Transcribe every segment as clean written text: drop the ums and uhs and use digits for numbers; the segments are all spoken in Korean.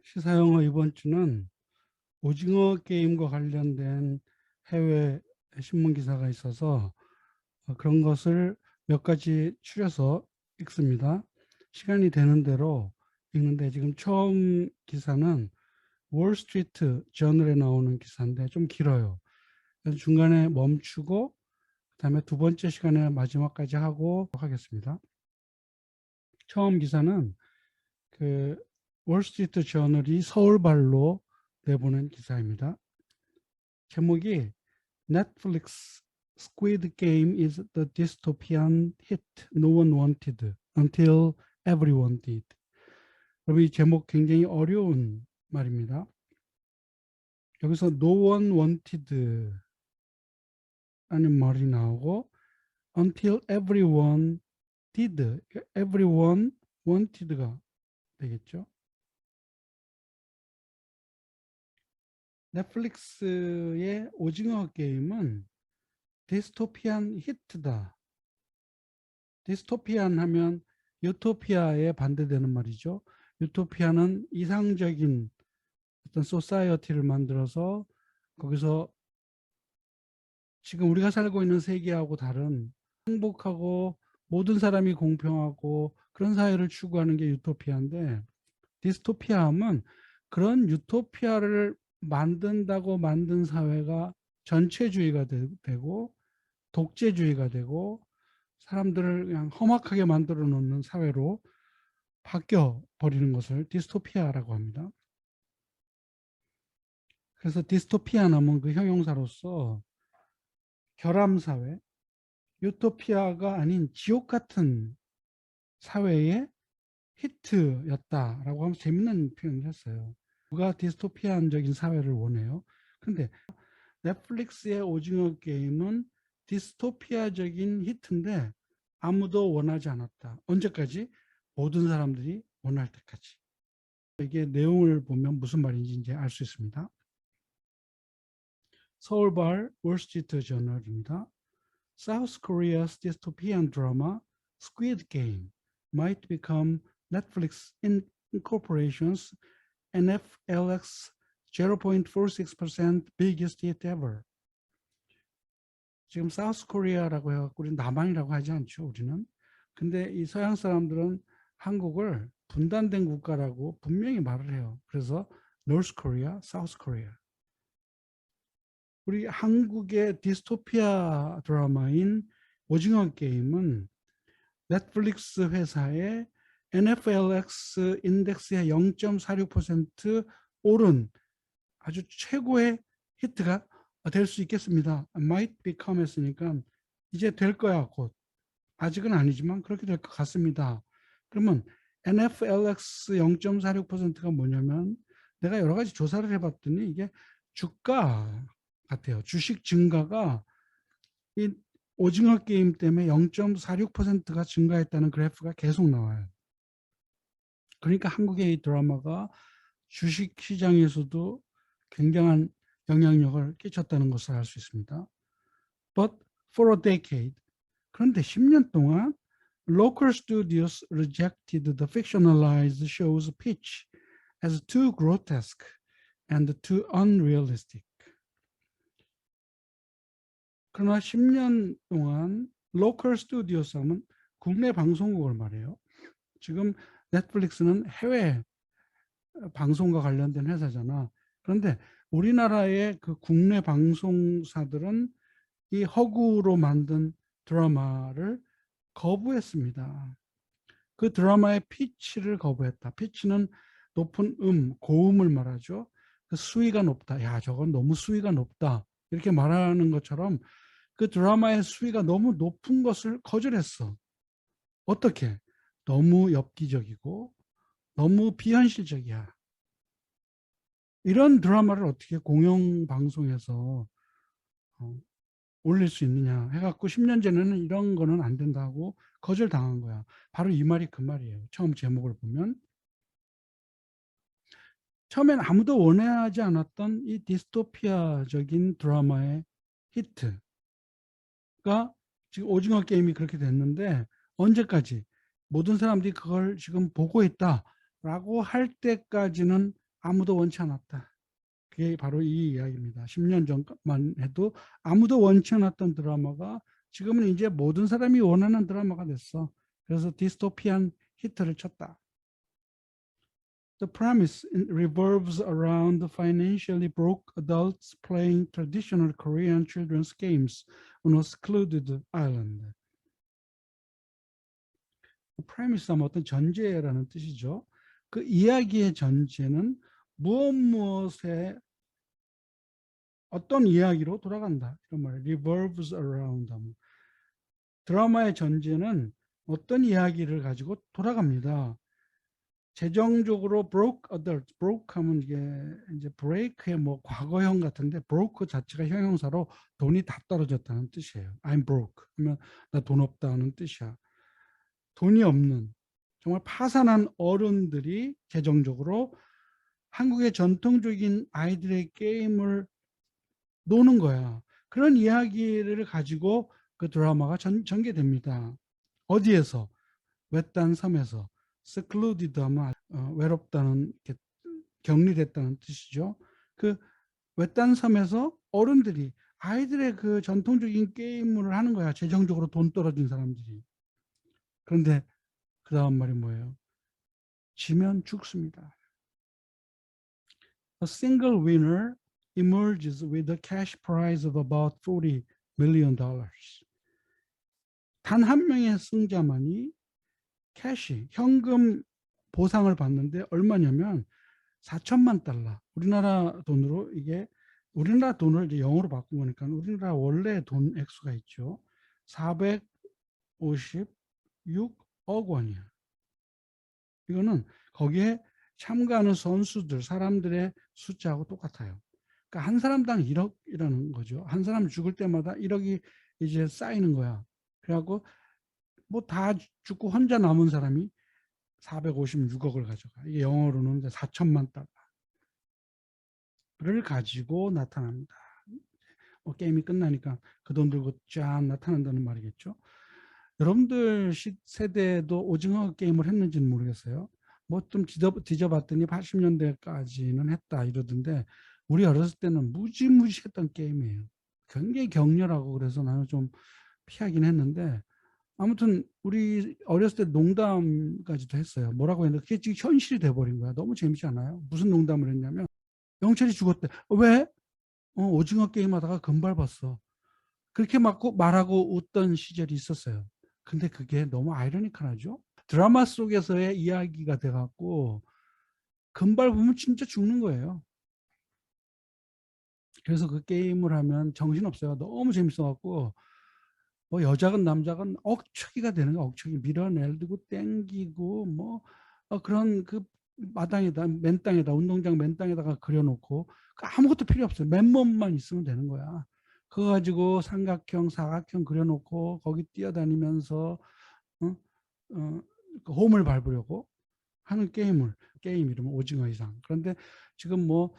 시사영어 이번 주는 오징어 게임과 관련된 해외 신문 기사가 있어서 그런 것을 몇 가지 추려서 읽습니다. 시간이 되는 대로 읽는데 지금 처음 기사는 월스트리트 저널에 나오는 기사인데 좀 길어요. 그래서 중간에 멈추고 그다음에 두 번째 시간에 마지막까지 하고 하겠습니다. 처음 기사는 그 월스트리트 저널이 서울발로 내보낸 기사입니다. 제목이 Netflix Squid Game is the dystopian hit no one wanted until everyone did. 그럼 이 제목 굉장히 어려운 말입니다. 여기서 no one wanted 라는 말이 나오고 until everyone did, everyone wanted가 되겠죠. 넷플릭스의 오징어 게임은 디스토피안 히트다. 디스토피안 하면 유토피아에 반대되는 말이죠. 유토피아는 이상적인 어떤 소사이어티를 만들어서 거기서 지금 우리가 살고 있는 세계하고 다른 행복하고 모든 사람이 공평하고 그런 사회를 추구하는 게 유토피아인데, 디스토피아 하면 그런 유토피아를 만든다고 만든 사회가 전체주의가 되고 독재주의가 되고 사람들을 그냥 험악하게 만들어 놓는 사회로 바뀌어 버리는 것을 디스토피아라고 합니다. 그래서 디스토피아 하면 그 형용사로서 결함사회, 유토피아가 아닌 지옥 같은 사회의 히트였다라고 하면서 재밌는 표현을 했어요. 누가 디스토피아적인 사회를 원해요? 근데 넷플릭스의 오징어 게임은 디스토피아적인 히트인데 아무도 원하지 않았다. 언제까지? 모든 사람들이 원할 때까지. 이게 내용을 보면 무슨 말인지 이제 알 수 있습니다. 서울발 월스트리트 저널입니다. South Korea's dystopian drama Squid Game might become Netflix Incorporation's NFLX 0.46% biggest hit ever. 지금 사우스 코리아라고 해갖고 우리 남한이라고 하지 않죠, 우리는. 근데 이 서양 사람들은 한국을 분단된 국가라고 분명히 말을 해요. 그래서 노스 코리아, 사우스 코리아. 우리 한국의 디스토피아 드라마인 오징어 게임은 넷플릭스 회사의 NFLX 인덱스의 0.46% 오른 아주 최고의 히트가 될 수 있겠습니다. might become 했으니까 이제 될 거야 곧. 아직은 아니지만 그렇게 될 것 같습니다. 그러면 NFLX 0.46%가 뭐냐면 내가 여러 가지 조사를 해봤더니 이게 주가 같아요. 주식 증가가 이 오징어 게임 때문에 0.46%가 증가했다는 그래프가 계속 나와요. 그러니까 한국의 이 드라마가 주식 시장에서도 굉장한 영향력을 끼쳤다는 것을 알 수 있습니다. But for a decade, 그런데 10년 동안 local studios rejected the fictionalized show's pitch as too grotesque and too unrealistic. 그러나 10년 동안 local studios 하면 국내 방송국을 말해요. 지금 넷플릭스는 해외 방송과 관련된 회사잖아. 그런데 우리나라의 그 국내 방송사들은 이 허구로 만든 드라마를 거부했습니다. 그 드라마의 피치를 거부했다. 피치는 높은 고음을 말하죠. 그 수위가 높다. 야, 저건 너무 수위가 높다. 이렇게 말하는 것처럼 그 드라마의 수위가 너무 높은 것을 거절했어. 어떻게? 너무 엽기적이고 너무 비현실적이야. 이런 드라마를 어떻게 공영방송에서 올릴 수 있느냐 해갖고 10년 전에는 이런 거는 안 된다고 거절당한 거야. 바로 이 말이 그 말이에요. 처음 제목을 보면. 처음엔 아무도 원하지 않았던 이 디스토피아적인 드라마의 히트가 지금 오징어 게임이 그렇게 됐는데 언제까지? 모든 사람들이 그걸 지금 보고 있다라고 할 때까지는 아무도 원치 않았다. 그게 바로 이 이야기입니다. 10년 전만 해도 아무도 원치 않았던 드라마가 지금은 이제 모든 사람이 원하는 드라마가 됐어. 그래서 디스토피안 히트를 쳤다. The premise revolves around financially broke adults playing traditional Korean children's games on a secluded island. premise 하면 어떤 전제라는 뜻이죠. 그 이야기의 전제는 무엇에 어떤 이야기로 돌아간다. 이런 말. revolves around. 드라마의 전제는 어떤 이야기를 가지고 돌아갑니다. 재정적으로 broke adult, broke 하면 이제 break의 뭐 과거형 같은데 broke 자체가 형용사로 돈이 다 떨어졌다는 뜻이에요. I'm broke 하면 나 돈 없다는 뜻이야. 돈이 없는 정말 파산한 어른들이 재정적으로 한국의 전통적인 아이들의 게임을 노는 거야. 그런 이야기를 가지고 그 드라마가 전개됩니다. 어디에서? 외딴 섬에서. secluded 하면 외롭다는, 격리됐다는 뜻이죠. 그 외딴 섬에서 어른들이 아이들의 그 전통적인 게임을 하는 거야. 재정적으로 돈 떨어진 사람들이. 그런데 그 다음 말이 뭐예요? 지면 죽습니다. A single winner emerges with a cash prize of about $40 million. 단 한 명의 승자만이 캐시, 현금 보상을 받는데 얼마냐면 4천만 달러. 우리나라 돈으로 우리나라 돈을 이제 영어로 바꾼 거니까 우리나라 원래 돈 액수가 있죠. 456억 원이야. 이거는 거기에 참가하는 선수들, 사람들의 숫자하고 똑같아요. 그러니까 한 사람당 1억이라는 거죠. 한 사람 죽을 때마다 1억이 이제 쌓이는 거야. 그래갖고 뭐 다 죽고 혼자 남은 사람이 456억을 가져가. 이게 영어로는 4천만 달러를 가지고 나타납니다. 게임이 끝나니까 그 돈 들고 쫙 나타난다는 말이겠죠. 여러분들 세대도 오징어 게임을 했는지는 모르겠어요. 뭐 좀 뒤져봤더니 80년대까지는 했다 이러던데 우리 어렸을 때는 무지무지했던 게임이에요. 굉장히 격렬하고 그래서 나는 좀 피하긴 했는데 아무튼 우리 어렸을 때 농담까지도 했어요. 뭐라고 했는데 그게 지금 현실이 돼버린 거야. 너무 재밌지 않아요? 무슨 농담을 했냐면 영철이 죽었대. 왜? 오징어 게임 하다가 금 밟았어. 그렇게 말하고 웃던 시절이 있었어요. 근데 그게 너무 아이러니컬하죠? 드라마 속에서의 이야기가 돼갖고 금 밟으면 진짜 죽는 거예요. 그래서 그 게임을 하면 정신없어요. 너무 재밌어갖고 뭐 여자건 남자건 억척이가 되는 거야. 억척이 밀어내고 땡기고 뭐 그런 그 마당에다 맨땅에다 운동장 맨땅에다가 그려놓고 아무것도 필요 없어요. 맨몸만 있으면 되는 거야. 그거 가지고 삼각형 사각형 그려놓고 거기 뛰어다니면서 어? 그 홈을 밟으려고 하는 게임 이름은 오징어 이상. 그런데 지금 뭐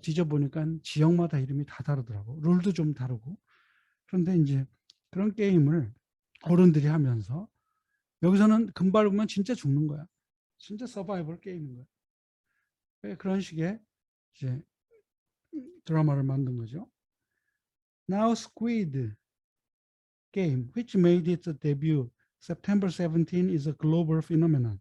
뒤져보니까 지역마다 이름이 다 다르더라고. 룰도 좀 다르고. 그런데 이제 그런 게임을 어른들이 하면서 여기서는 금 밟으면 진짜 죽는 거야. 진짜 서바이벌 게임인 거야. 그런 식의 이제 드라마를 만든 거죠. Now Squid Game, which made its debut September 17, is a global phenomenon.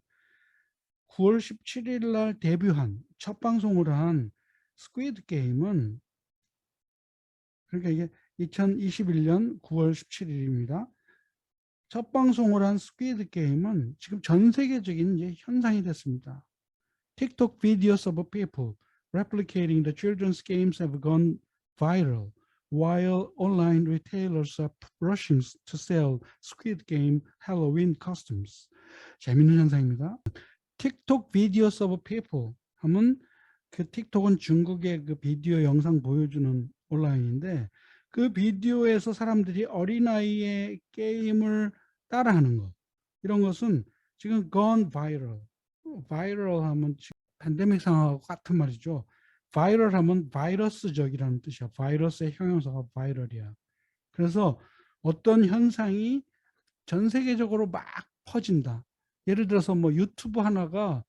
9월 17일 날 데뷔한 첫 방송을 한 스퀴드 게임은 그러니까 이게 2021년 9월 17일입니다. 첫 방송을 한 스퀴드 게임은 지금 전 세계적인 이제 현상이 됐습니다. TikTok videos of people replicating the children's games have gone viral, while online retailers are rushing to sell Squid Game Halloween costumes. 재밌는 현상입니다. 틱톡 videos of people 하면 그 틱톡은 중국의 그 비디오 영상 보여주는 온라인인데 그 비디오에서 사람들이 어린아이의 게임을 따라하는 것 이런 것은 지금 gone viral. viral 하면 지금 팬데믹 상황하고 같은 말이죠. viral 하면 바이러스적이라는 뜻이야. 바이러스의 형용사가 바이럴이야. 그래서 어떤 현상이 전 세계적으로 막 퍼진다. 예를 들어서 뭐 유튜브 하나가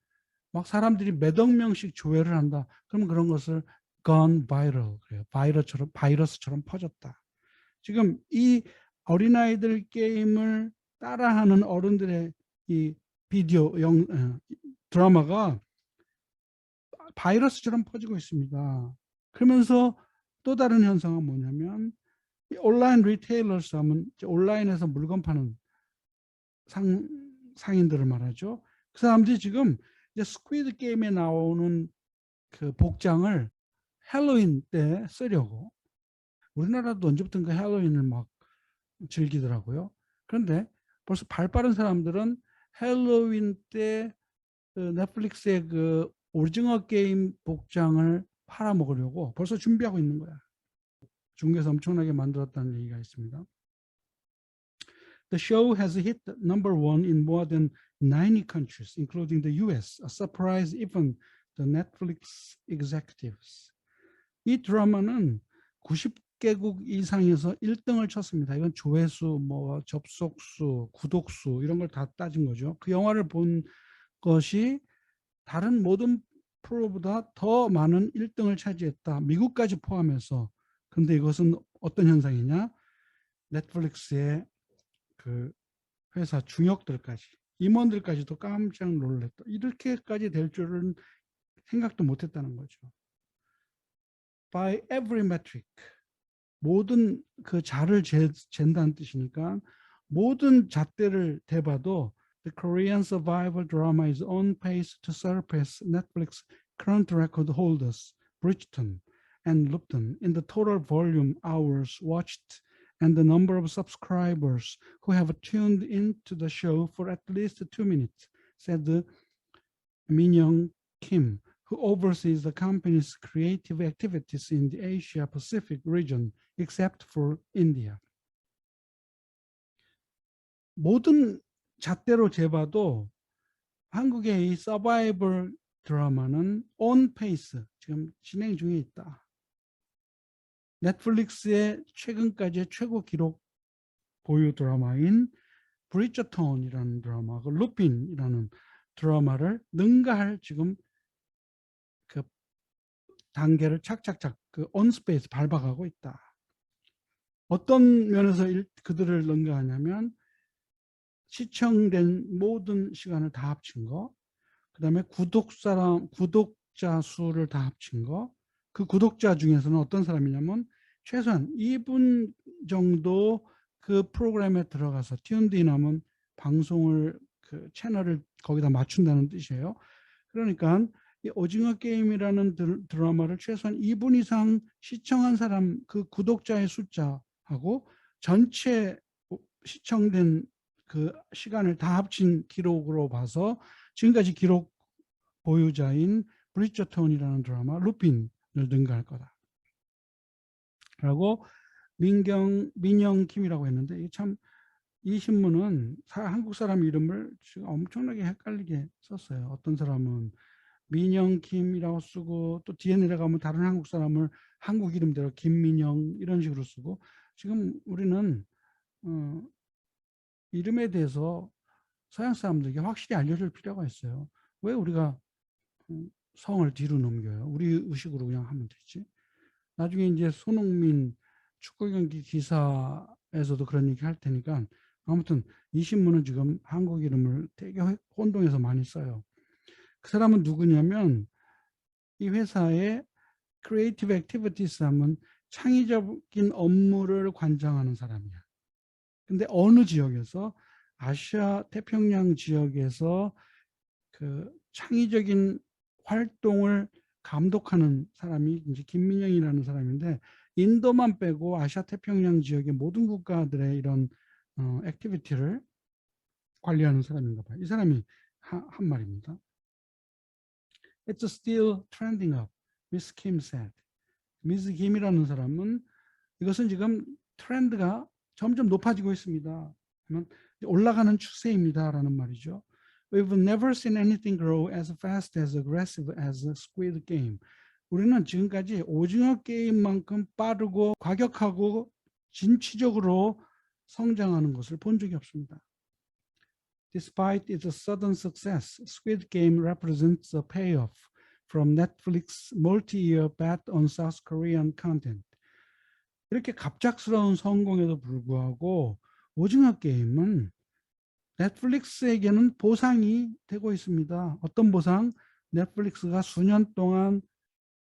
막 사람들이 몇억 명씩 조회를 한다. 그러면 그런 것을 gone viral 그래요. 바이러스처럼 퍼졌다. 지금 이 어린아이들 게임을 따라하는 어른들의 이 비디오 드라마가 바이러스처럼 퍼지고 있습니다. 그러면서 또 다른 현상은 뭐냐면 온라인 리테일러스 하면 온라인에서 물건 파는 상인들을 말하죠. 그 사람들이 지금 이제 스퀴드 게임에 나오는 그 복장을 헬로윈 때 쓰려고, 우리나라도 언제부턴가 헬로윈을 막 즐기더라고요. 그런데 벌써 발 빠른 사람들은 헬로윈 때 그 넷플릭스의 그 오징어 게임 복장을 팔아먹으려고 벌써 준비하고 있는 거야. 중국에서 엄청나게 만들었다는 얘기가 있습니다. The show has hit number one in more than 90 countries, including the US, a surprise even the Netflix executives. 이 드라마는 90개국 이상에서 1등을 쳤습니다. 이건 조회수, 뭐 접속수, 구독수 이런 걸 다 따진 거죠. 그 영화를 본 것이 다른 모든 프로보다 더 많은 1등을 차지했다. 미국까지 포함해서. 근데 이것은 어떤 현상이냐? 넷플릭스의 그 회사 중역들까지, 임원들까지도 깜짝 놀랐다. 이렇게까지 될 줄은 생각도 못했다는 거죠. By every metric, 모든 그 자를 잰다는 뜻이니까 모든 잣대를 대봐도 The Korean survival drama is on pace to surpass Netflix current record holders Bridgerton and Lupton in the total volume hours watched and the number of subscribers who have tuned into the show for at least 2 minutes, said Min-young Kim, who oversees the company's creative activities in the Asia Pacific region, except for India. 모든 잣대로 재봐도 한국의 이 서바이벌 드라마는 on pace, 지금 진행 중에 있다. 넷플릭스의 최근까지의 최고 기록 보유 드라마인 브리저톤이라는 드라마, 그 루핀이라는 드라마를 능가할 지금 그 단계를 착착착 그 온스페이스 밟아가고 있다. 어떤 면에서 그들을 능가하냐면 시청된 모든 시간을 다 합친 거, 그 다음에 구독자 수를 다 합친 거, 그 구독자 중에서는 어떤 사람이냐면 최소한 2분 정도 그 프로그램에 들어가서 튠드인하면 방송을 그 채널을 거기다 맞춘다는 뜻이에요. 그러니까 이 오징어 게임이라는 드라마를 최소한 2분 이상 시청한 사람 그 구독자의 숫자하고 전체 시청된 그 시간을 다 합친 기록으로 봐서 지금까지 기록 보유자인 브리저톤이라는 드라마 루핀을 능가할 거다. 라고 민영 킴이라고 했는데 참 이 신문은 한국 사람 이름을 지금 엄청나게 헷갈리게 썼어요. 어떤 사람은 민영 킴이라고 쓰고 또 뒤에 내려가면 다른 한국 사람을 한국 이름대로 김민영 이런 식으로 쓰고, 지금 우리는 이름에 대해서 서양 사람들에게 확실히 알려줄 필요가 있어요. 왜 우리가 성을 뒤로 넘겨요? 우리 의식으로 그냥 하면 되지. 나중에 이제 손흥민 축구 경기 기사에서도 그런 얘기 할 테니까, 아무튼 이 신문은 지금 한국 이름을 되게 혼동해서 많이 써요. 그 사람은 누구냐면 이 회사의 크리에이티브 액티비티스 하면 창의적인 업무를 관장하는 사람이야. 근데 어느 지역에서 아시아 태평양 지역에서 그 창의적인 활동을 감독하는 사람이 이제 김민영이라는 사람인데, 인도만 빼고 아시아 태평양 지역의 모든 국가들의 이런 액티비티를 관리하는 사람인가 봐요. 이 사람이 한 말입니다. It's still trending up, Miss Kim said. 미스 김이라는 사람은 이것은 지금 트렌드가 점점 높아지고 있습니다. 올라가는 추세입니다라는 말이죠. We've never seen anything grow as fast as aggressive as the Squid Game. 우리는 지금까지 오징어 게임만큼 빠르고 과격하고 진취적으로 성장하는 것을 본 적이 없습니다. Despite its sudden success, Squid Game represents a payoff from Netflix's multi-year bet on South Korean content. 이렇게 갑작스러운 성공에도 불구하고 오징어 게임은 넷플릭스에게는 보상이 되고 있습니다. 어떤 보상? 넷플릭스가 수년 동안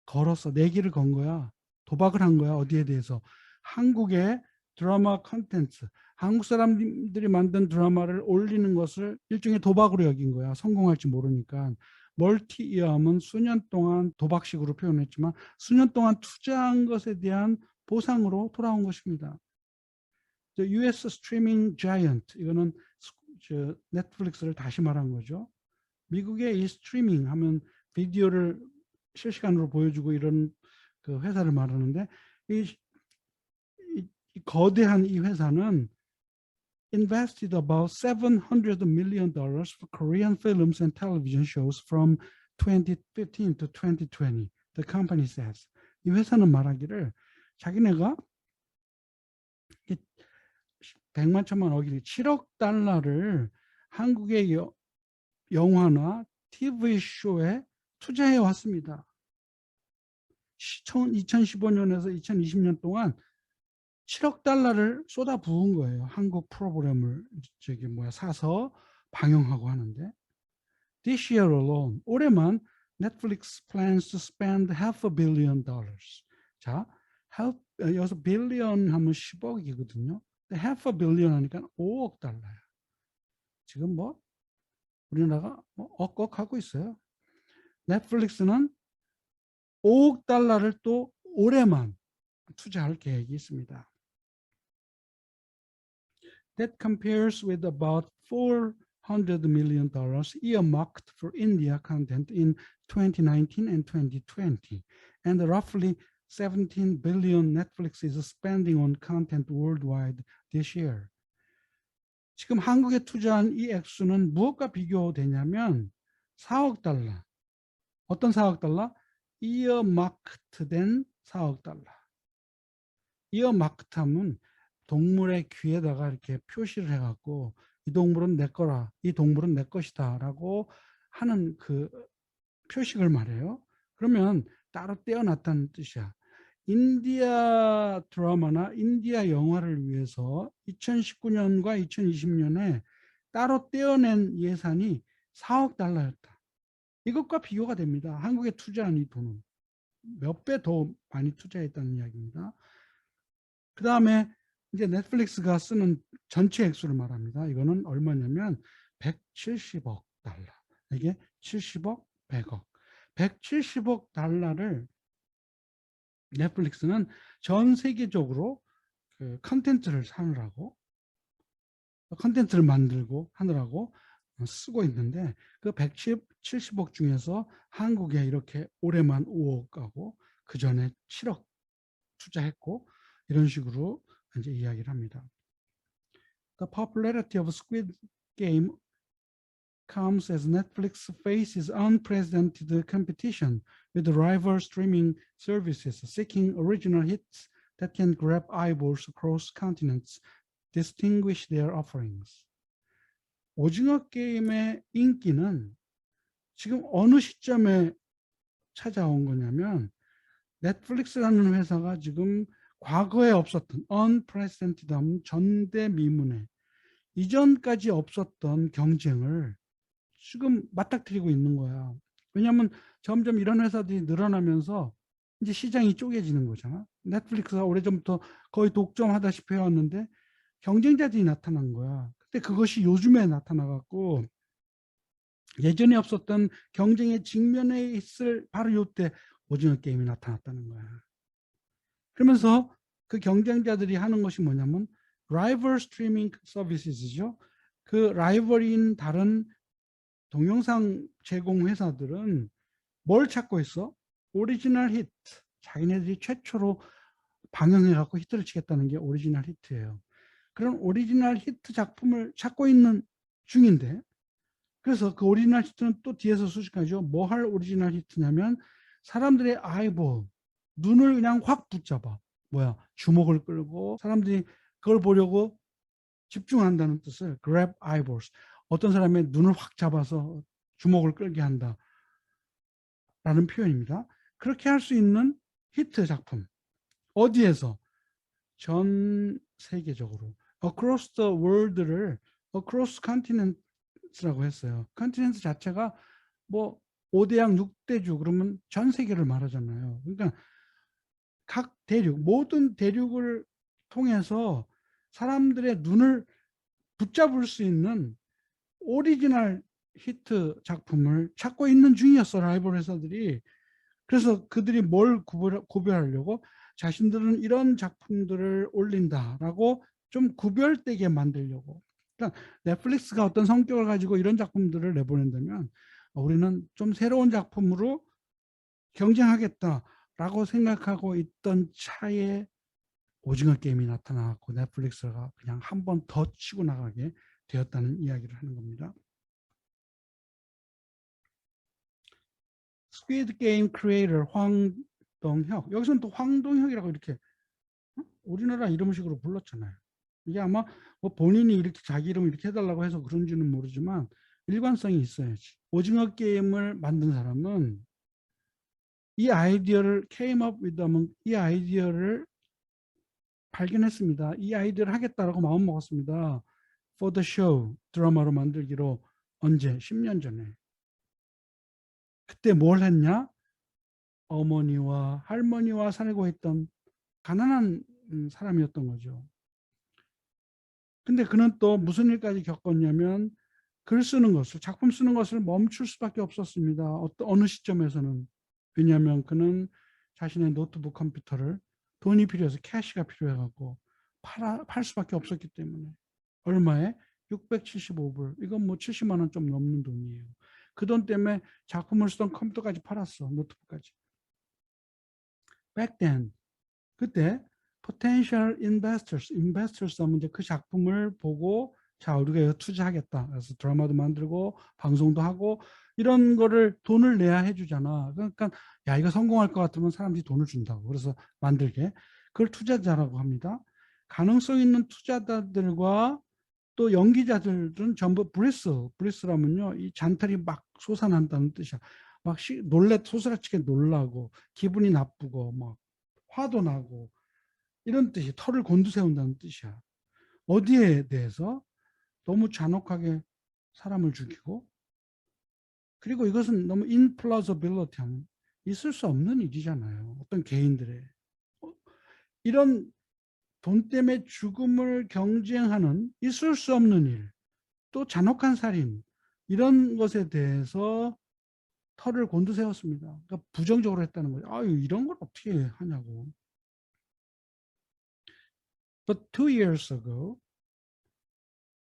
걸었어. 내기를 건 거야. 도박을 한 거야. 어디에 대해서? 한국의 드라마 컨텐츠, 한국 사람들이 만든 드라마를 올리는 것을 일종의 도박으로 여긴 거야. 성공할지 모르니까. 멀티이어함은 수년 동안 도박식으로 표현했지만 수년 동안 투자한 것에 대한 보상으로 돌아온 것입니다. The US Streaming Giant, 이거는 넷플릭스를 다시 말한 거죠. 미국의 이 스트리밍 하면 비디오를 실시간으로 보여주고 이런 그 회사를 말하는데 이 거대한 이 회사는 invested about $700 million for Korean films and television shows from 2015 to 2020. The company says. 이 회사는 말하기를 자기네가 100만 천만 억이 7억 달러를 한국의 영화나 TV쇼에 투자해 왔습니다. 2015년에서 2020년 동안 7억 달러를 쏟아 부은 거예요. 한국 프로그램을 사서 방영하고 하는데. This year alone, 올해만 Netflix plans to spend $500 million. 자, 여기서 billion 하면 10억이거든요. $500 million 하니까 5억 달러야. 지금 우리나라가 억억하고 있어요. 넷플릭스는 5억 달러를 또 올해만 투자할 계획이 있습니다. That compares with about $400 million earmarked for India content in 2019 and 2020, and roughly 17 billion Netflix is spending on content worldwide this year. 지금 한국에 투자한 이 액수는 무엇과 비교되냐면 4억 달러. 어떤 4억 달러? 이어마크트된 4억 달러. 이어마크트하면 동물의 귀에다가 이렇게 표시를 해갖고 이 동물은 내 거라, 이 동물은 내 것이다 라고 하는 그 표식을 말해요. 그러면 따로 떼어놨다는 뜻이야. 인디아 드라마나 인디아 영화를 위해서 2019년과 2020년에 따로 떼어낸 예산이 4억 달러였다. 이것과 비교가 됩니다. 한국에 투자한 이 돈은 몇 배 더 많이 투자했다는 이야기입니다. 그 다음에 이제 넷플릭스가 쓰는 전체 액수를 말합니다. 이거는 얼마냐면 170억 달러. 이게 70억, 100억. 170억 달러를 넷플릭스는 전 세계적으로 그 컨텐츠를 사느라고, 컨텐츠를 만들고 하느라고 쓰고 있는데 그 170억 중에서 한국에 이렇게 올해만 5억하고 그 전에 7억 투자했고 이런 식으로 이제 이야기를 합니다. The popularity of Squid Game comes as Netflix faces unprecedented competition with rival streaming services seeking original hits that can grab eyeballs across continents, distinguish their offerings. 오징어 게임의 인기는 지금 어느 시점에 찾아온 거냐면 넷플릭스라는 회사가 지금 과거에 없었던 unprecedented 하면 전대미문의 이전까지 없었던 경쟁을 지금 맞닥뜨리고 있는 거야. 왜냐하면 점점 이런 회사들이 늘어나면서 이제 시장이 쪼개지는 거잖아. 넷플릭스가 오래전부터 거의 독점하다시피 해왔는데 경쟁자들이 나타난 거야. 근데 그것이 요즘에 나타나갖고 예전에 없었던 경쟁에 직면해 있을 바로 이때 오징어 게임이 나타났다는 거야. 그러면서 그 경쟁자들이 하는 것이 뭐냐면 라이벌 스트리밍 서비스죠. 그 라이벌인 다른 동영상 제공 회사들은 뭘 찾고 있어? 오리지널 히트. 자기네들이 최초로 방영해갖고 히트를 치겠다는 게 오리지널 히트예요. 그런 오리지널 히트 작품을 찾고 있는 중인데 그래서 그 오리지널 히트는 또 뒤에서 수식하죠. 뭐 할 오리지널 히트냐면 사람들의 아이볼, 눈을 그냥 확 붙잡아. 주목을 끌고 사람들이 그걸 보려고 집중한다는 뜻을 grab eyeballs. 어떤 사람의 눈을 확 잡아서 주목을 끌게 한다 라는 표현입니다. 그렇게 할 수 있는 히트 작품 어디에서? 전 세계적으로 across the world를 across continents라고 했어요. 컨티넨트 자체가 뭐 5대양 6대주 그러면 전 세계를 말하잖아요. 그러니까 각 대륙 모든 대륙을 통해서 사람들의 눈을 붙잡을 수 있는 오리지널 히트 작품을 찾고 있는 중이었어 라이벌 회사들이. 그래서 그들이 뭘 구별하려고 자신들은 이런 작품들을 올린다라고 좀 구별되게 만들려고. 그러니까 넷플릭스가 어떤 성격을 가지고 이런 작품들을 내보낸다면 우리는 좀 새로운 작품으로 경쟁하겠다라고 생각하고 있던 차에 오징어 게임이 나타나고 넷플릭스가 그냥 한 번 더 치고 나가게 되었다는 이야기를 하는 겁니다. 스퀴드 게임 크리에이터 황동혁. 여기서는 또 황동혁이라고 이렇게 우리나라 이름식으로 불렀잖아요. 이게 아마 뭐 본인이 이렇게 자기 이름을 이렇게 해달라고 해서 그런지는 모르지만 일관성이 있어야지. 오징어 게임을 만든 사람은 이 아이디어를 came up with them, 이 아이디어를 발견했습니다. 이 아이디어를 하겠다라고 마음 먹었습니다. For the show 드라마로 만들기로 언제? 10년 전에. 그때 뭘 했냐? 어머니와 할머니와 살고 있던 가난한 사람이었던 거죠. 근데 그는 또 무슨 일까지 겪었냐면 글 쓰는 것을, 작품 쓰는 것을 멈출 수밖에 없었습니다. 어느 시점에서는. 왜냐하면 그는 자신의 노트북 컴퓨터를 돈이 필요해서 캐시가 필요해갖고 팔 수밖에 없었기 때문에. 얼마에? 675불. 이건 뭐 70만 원 좀 넘는 돈이에요. 그 돈 때문에 작품을 쓰던 컴퓨터까지 팔았어. 노트북까지. Back then. 그때 potential investors 하면 이제 그 작품을 보고 자 우리가 이거 투자하겠다. 그래서 드라마도 만들고 방송도 하고 이런 거를 돈을 내야 해주잖아. 그러니까 야 이거 성공할 것 같으면 사람들이 돈을 준다고. 그래서 만들게. 그걸 투자자라고 합니다. 가능성 있는 투자자들과 또 연기자들은 전부 브리스라면요 이 잔털이 막 솟아난다는 뜻이야. 막 소스라치게 놀라고 기분이 나쁘고 막 화도 나고 이런 뜻이 털을 곤두세운다는 뜻이야. 어디에 대해서? 너무 잔혹하게 사람을 죽이고 그리고 이것은 너무 implausibility 하면 있을 수 없는 일이잖아요. 어떤 개인들의 이런 돈 때문에 죽음을 경쟁하는 있을 수 없는 일, 또 잔혹한 살인 이런 것에 대해서 털을 곤두세웠습니다. 그러니까 부정적으로 했다는 거죠. 아유 이런 걸 어떻게 하냐고. But 2 years ago,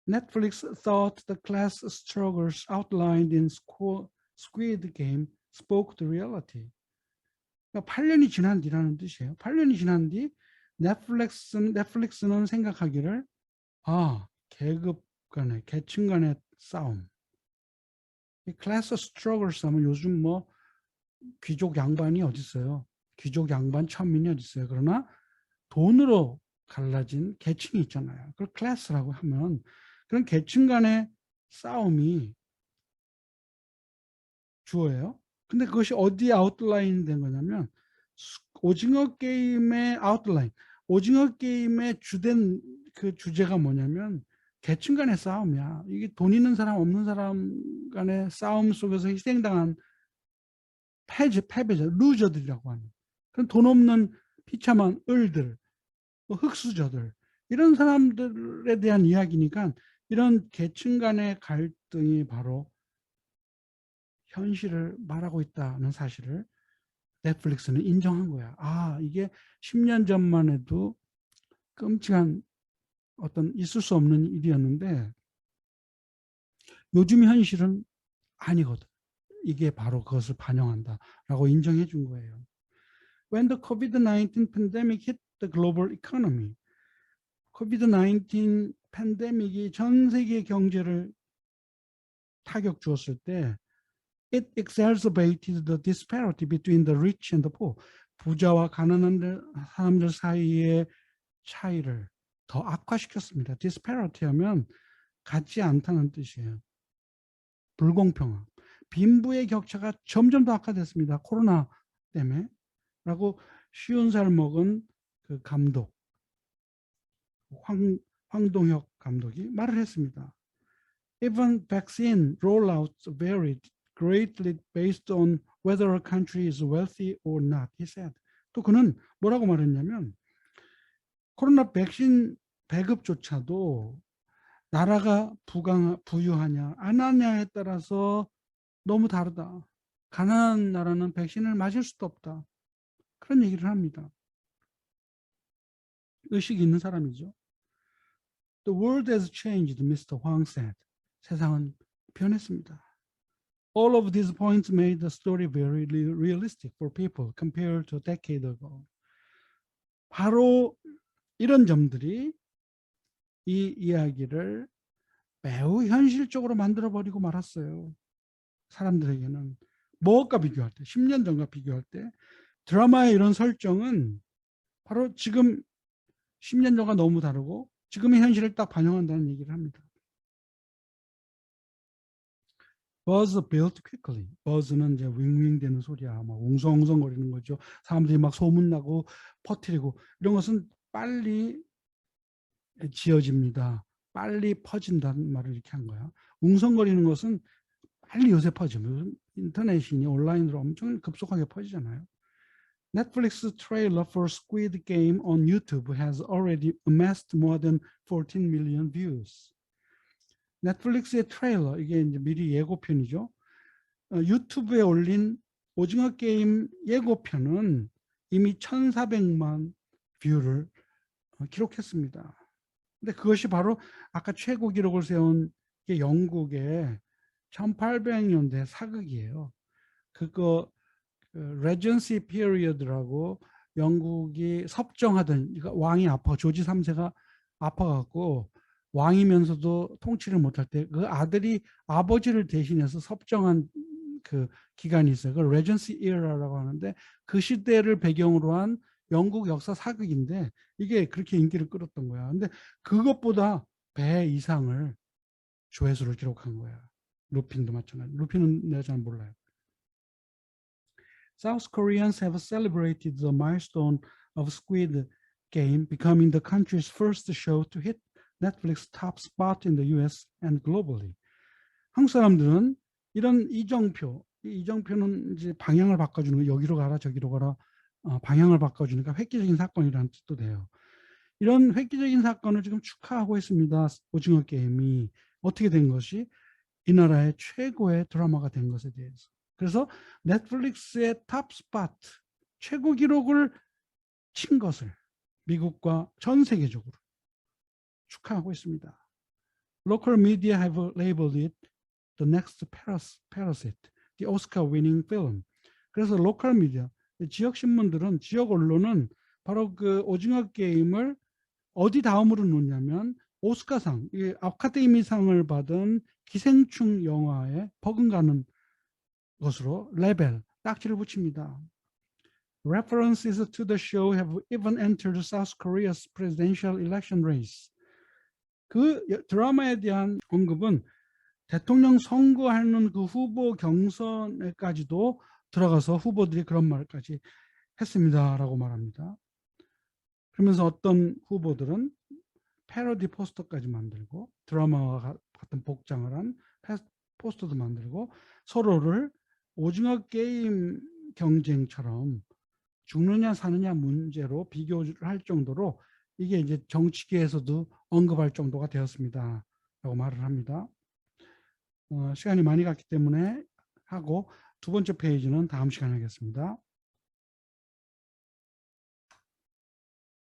Netflix thought the class struggles outlined in Squid Game spoke to reality. 그러니까 8년이 지난 뒤라는 뜻이에요. 8년이 지난 뒤 넷플릭스는 생각하기를 계급 간의 계층 간의 싸움. 이 클래스 스트러글스 하면 요즘 뭐 귀족 양반이 어디 있어요? 귀족 양반 천민이 어디 있어요? 그러나 돈으로 갈라진 계층이 있잖아요. 그걸 클래스라고 하면 그런 계층 간의 싸움이 주어예요. 근데 그것이 어디에 아웃라인 된 거냐면 오징어 게임의 아웃라인. 오징어 게임의 주된 그 주제가 뭐냐면 계층 간의 싸움이야. 이게 돈 있는 사람 없는 사람 간의 싸움 속에서 희생당한 패배자, 루저들이라고 하는. 그런 돈 없는 비참한 을들, 뭐 흑수저들 이런 사람들에 대한 이야기니까 이런 계층 간의 갈등이 바로 현실을 말하고 있다는 사실을 넷플릭스는 인정한 거야. 이게 10년 전만 해도 끔찍한 어떤 있을 수 없는 일이었는데 요즘 현실은 아니거든. 이게 바로 그것을 반영한다라고 인정해 준 거예요. When the COVID-19 pandemic hit the global economy, COVID-19 팬데믹이 전 세계 경제를 타격 주었을 때 it exacerbated the disparity between the rich and the poor. 부자와 가난한 사람들 사이의 차이를 더 악화시켰습니다. disparity 하면 같지 않다는 뜻이에요. 불공평함. 빈부의 격차가 점점 더 악화됐습니다. 코로나 때문에. 라고 쉬운 살 먹은 그 감독, 황동혁 감독이 말을 했습니다. Even vaccine rollouts varied greatly based on whether a country is wealthy or not, he said. 또 그는 뭐라고 말했냐면 코로나 백신 배급조차도 나라가 부유하냐 안 하냐에 따라서 너무 다르다. 가난한 나라는 백신을 맞을 수도 없다. 그런 얘기를 합니다. 의식이 있는 사람이죠. The world has changed, Mr. Huang said. 세상은 변했습니다. All of these points made the story very realistic for people compared to a decade ago. 바로 이런 점들이 이 이야기를 매우 현실적으로 만들어버리고 말았어요. 사람들에게는. 뭐가 비교할 때, 10년 전과 비교할 때 드라마의 이런 설정은 바로 지금 10년 전과 너무 다르고 지금의 현실을 딱 반영한다는 얘기를 합니다. Buzz built quickly. Buzz는 이제 윙윙 되는 소리야. 막 웅성웅성거리는 거죠. 사람들이 막 소문나고 퍼뜨리고 이런 것은 빨리 지어집니다. 빨리 퍼진다는 말을 이렇게 한 거야. 웅성거리는 것은 빨리 요새 퍼져. 인터넷이니 온라인으로 엄청 급속하게 퍼지잖아요. Netflix trailer for Squid Game on YouTube has already amassed more than 14 million views. 넷플릭스의 트레일러, 이게 이제 미리 예고편이죠. 유튜브에 올린 오징어 게임 예고편은 이미 1,400만 뷰를 기록했습니다. 근데 그것이 바로 아까 최고 기록을 세운 게 영국의 1800년대 사극이에요. 그거 레전시 피리어드라고 영국이 섭정하던 왕이 아파 조지 3세가 아파갖고 왕이면서도 통치를 못할 때 그 아들이 아버지를 대신해서 섭정한 그 기간이 있어요. 그걸 레전시 이어라고 하는데 그 시대를 배경으로 한 영국 역사 사극인데 이게 그렇게 인기를 끌었던 거야. 근데 그것보다 배 이상을 조회수를 기록한 거야. 루핀도 마찬가지. 루핀은 내가 잘 몰라요. South Koreans have celebrated the milestone of Squid Game becoming the country's first show to hit Netflix top spot in the US and globally. 한국 사람들은 이런 이정표는 이제 방향을 바꿔주는 거, 여기로 가라 저기로 가라 방향을 바꿔주니까 획기적인 사건이라는 뜻도 돼요. 이런 획기적인 사건을 지금 축하하고 있습니다. 오징어 게임이 어떻게 된 것이 이 나라의 최고의 드라마가 된 것에 대해서. 그래서 넷플릭스의 탑 스팟 최고 기록을 친 것을 미국과 전 세계적으로 축하하고 있습니다. Local media have labeled it the next Parasite, the Oscar-winning film. 그래서 로컬 미디어, 지역 신문들은, 지역 언론은 바로 그 오징어 게임을 어디 다음으로 놓냐면 오스카상, 아카데미상을 받은 기생충 영화에 버금가는 것으로 레벨, 딱지를 붙입니다. References to the show have even entered South Korea's presidential election race. 그 드라마에 대한 언급은 대통령 선거하는 그 후보 경선에까지도 들어가서 후보들이 그런 말까지 했습니다라고 말합니다. 그러면서 어떤 후보들은 패러디 포스터까지 만들고 드라마와 같은 복장을 한 포스터도 만들고 서로를 오징어 게임 경쟁처럼 죽느냐 사느냐 문제로 비교를 할 정도로 이게 이제 정치계에서도 언급할 정도가 되었습니다. 라고 말을 합니다. 시간이 많이 갔기 때문에 하고 두 번째 페이지는 다음 시간에 하겠습니다.